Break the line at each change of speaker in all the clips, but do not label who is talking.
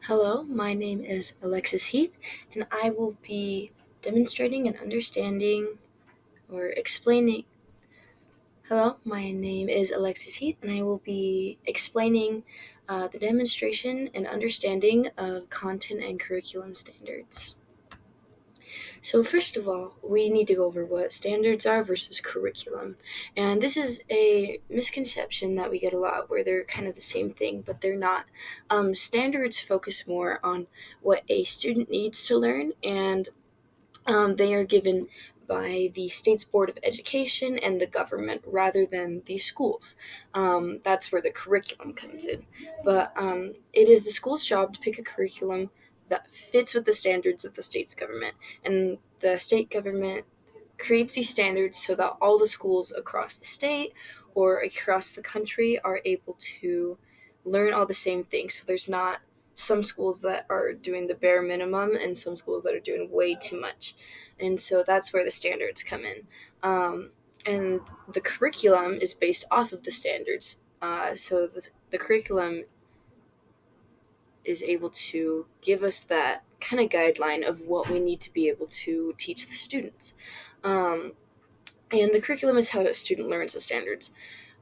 Hello, my name is Alexis Heath, and I will be demonstrating and understanding or explaining. Hello, my name is Alexis Heath, and I will be explaining the demonstration and understanding of content and curriculum standards. So, first of all, we need to go over what standards are versus curriculum. And this is a misconception that we get a lot where they're kind of the same thing, but they're not. Standards focus more on what a student needs to learn, and they are given by the state's Board of Education and the government rather than the schools. That's where the curriculum comes in. But it is the school's job to pick a curriculum that fits with the standards of the state's government. And the state government creates these standards so that all the schools across the state or across the country are able to learn all the same things. So there's not some schools that are doing the bare minimum and some schools that are doing way too much. And so that's where the standards come in. And the curriculum is based off of the standards. So the curriculum is able to give us that kind of guideline of what we need to be able to teach the students. Um, and the curriculum is how a student learns the standards.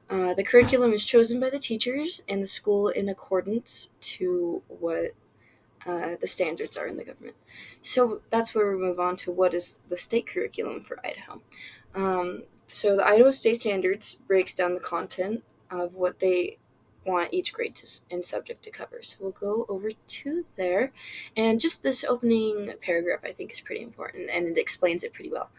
The curriculum is chosen by the teachers and the school in accordance to what the standards are in the government. So that's where we move on to what is the state curriculum for Idaho. So the Idaho State Standards breaks down the content of what they want each grade and subject to cover. So we'll go over to there. And just this opening paragraph I think is pretty important and it explains it pretty well.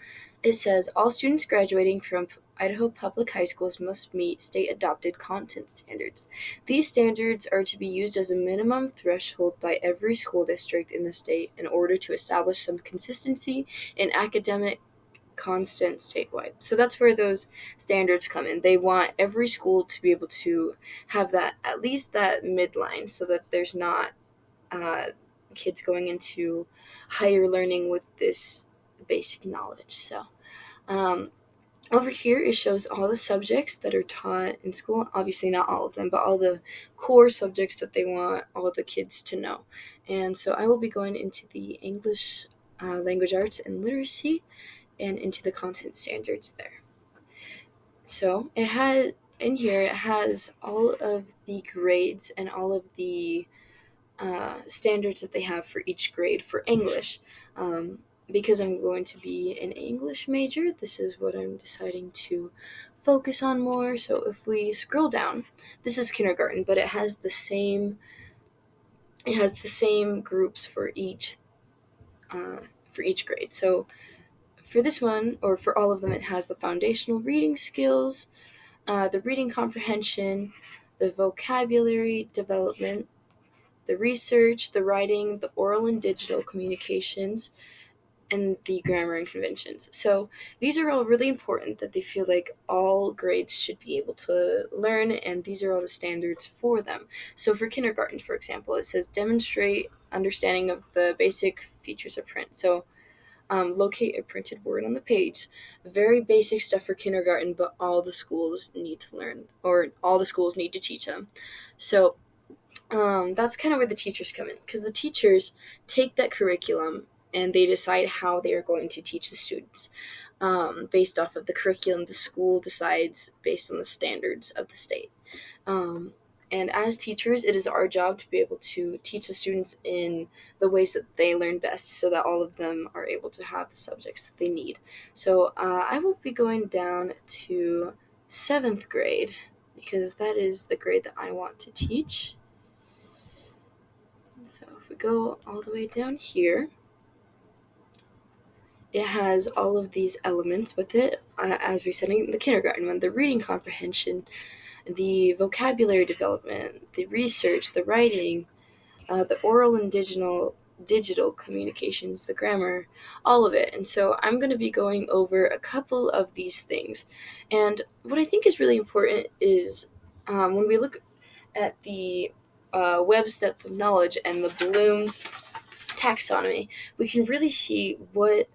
It says all students graduating from Idaho public high schools must meet state adopted content standards. These standards are to be used as a minimum threshold by every school district in the state in order to establish some consistency in academic constant statewide. So that's where those standards come in. They want every school to be able to have that, at least that midline, so that there's not uh, kids going into higher learning with this basic knowledge. So um, over here, it shows all the subjects that are taught in school. Obviously, not all of them, but all the core subjects that they want all the kids to know. And so I will be going into the English language arts and literacy and into the content standards there. So it has all of the grades and all of the standards that they have for each grade for English. Because I'm going to be an English major, this is what I'm deciding to focus on more. So if we scroll down, this is kindergarten, but it has the same groups for each grade. So for this one, or for all of them, it has the foundational reading skills, the reading comprehension, the vocabulary development, the research, the writing, the oral and digital communications, and the grammar and conventions. So these are all really important that they feel like all grades should be able to learn, and these are all the standards for them. So for kindergarten, for example, it says demonstrate understanding of the basic features of print. So locate a printed word on the page. Very basic stuff for kindergarten, but all the schools need to learn, or all the schools need to teach them. So that's kind of where the teachers come in, because the teachers take that curriculum and they decide how they are going to teach the students. Based off of the curriculum, the school decides based on the standards of the state. Um, and as teachers, it is our job to be able to teach the students in the ways that they learn best so that all of them are able to have the subjects that they need. So I will be going down to 7th grade because that is the grade that I want to teach. So if we go all the way down here, it has all of these elements with it, as we said in the kindergarten one, the reading comprehension, the vocabulary development, the research, the writing, the oral and digital communications, the grammar, all of it. And so I'm going to be going over a couple of these things. And what I think is really important is when we look at the Webb's depth of knowledge and the Bloom's taxonomy, we can really see what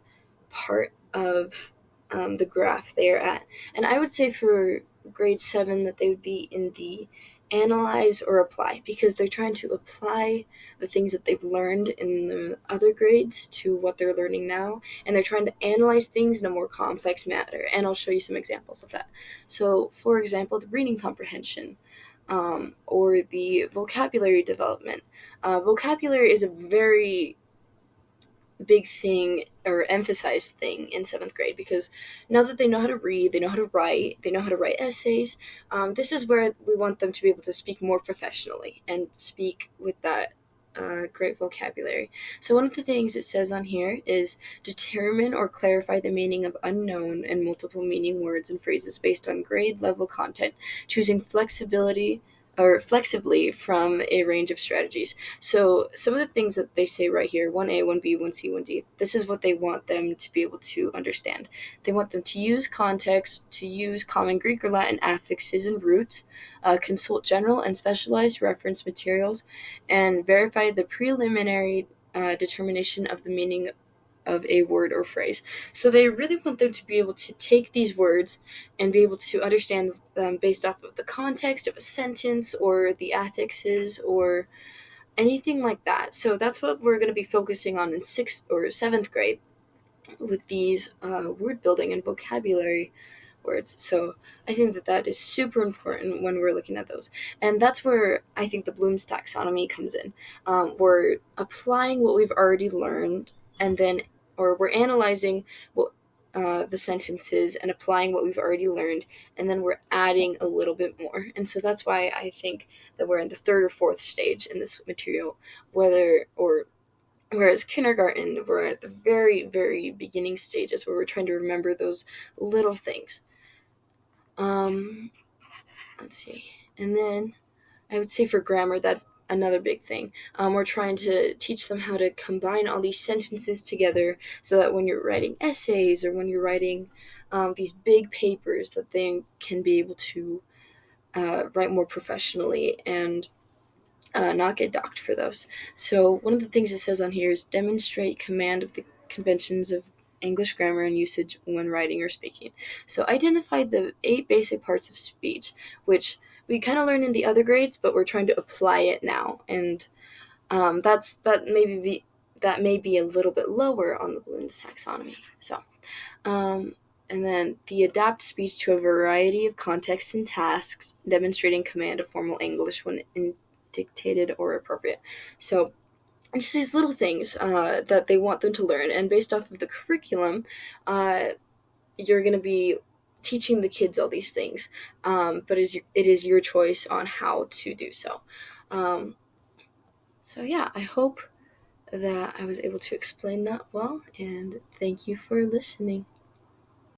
part of the graph they are at. And I would say for grade 7 that they would be in the analyze or apply, because they're trying to apply the things that they've learned in the other grades to what they're learning now, and they're trying to analyze things in a more complex manner. And I'll show you some examples of that. So, for example, the reading comprehension, or the vocabulary development. Vocabulary is a very big thing or emphasized thing in seventh grade, because now that they know how to read, they know how to write essays. This is where we want them to be able to speak more professionally and speak with that great vocabulary. So one of the things it says on here is determine or clarify the meaning of unknown and multiple meaning words and phrases based on grade level content, choosing flexibility or flexibly from a range of strategies. So some of the things that they say right here, 1A, 1B, 1C, 1D, this is what they want them to be able to understand. They want them to use context, to use common Greek or Latin affixes and roots, consult general and specialized reference materials, and verify the preliminary determination of the meaning of a word or phrase. So they really want them to be able to take these words and be able to understand them based off of the context of a sentence or the affixes or anything like that. So that's what we're going to be focusing on in sixth or seventh grade with these word building and vocabulary words. So I think that that is super important when we're looking at those. And that's where I think the Bloom's taxonomy comes in. We're applying what we've already learned, and then, or we're analyzing what the sentences and applying what we've already learned, and then we're adding a little bit more. And so that's why I think that we're in the third or fourth stage in this material, whereas kindergarten, we're at the very, very beginning stages where we're trying to remember those little things. Um, let's see. And then I would say for grammar, that's another big thing. We're trying to teach them how to combine all these sentences together so that when you're writing essays or when you're writing these big papers, that they can be able to write more professionally and not get docked for those. So one of the things it says on here is demonstrate command of the conventions of English grammar and usage when writing or speaking. So identify the 8 basic parts of speech, which we kind of learn in the other grades, but we're trying to apply it now, and that may be a little bit lower on the Bloom's taxonomy. So, and then the adapt speech to a variety of contexts and tasks, demonstrating command of formal English when dictated or appropriate. So just these little things that they want them to learn, and based off of the curriculum, you're going to be teaching the kids all these things, but it is your choice on how to do so. So yeah, I hope that I was able to explain that well, and thank you for listening.